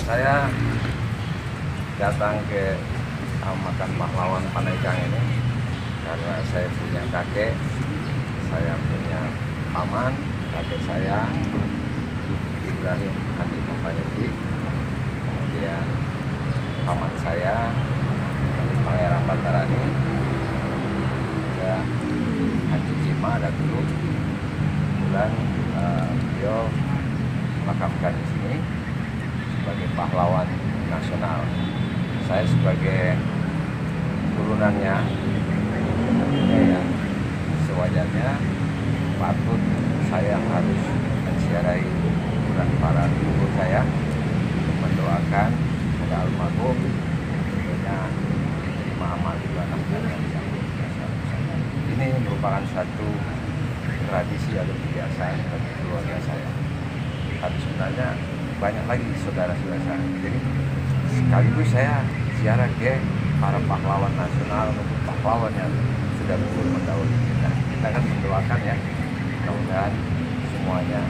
Saya datang ke makam pahlawan Panajang ini karena saya punya kakek, saya punya paman, kakek saya Ibrahim Andi Muhammadi, kemudian paman saya Pangeran Batarani, ya Haji Cima ada dulu, kemudian beliau makamkan di sini sebagai pahlawan nasional. Saya sebagai turunannya, tentunya ya sewajarnya patut saya harus menziarahi kuburan para leluhur saya untuk mendoakan semoga almarhum tentunya diterima amal ibadah dan yang biasa. Ini merupakan satu tradisi atau kebiasaan bagi keluarga saya. Tapi sebenarnya banyak lagi saudara-saudara saya. Jadi sekaligus saya ziarah ke para pahlawan nasional maupun pahlawan yang sudah gugur mendahului kita. Kita kan mendoakan ya, mudah-mudahan semuanya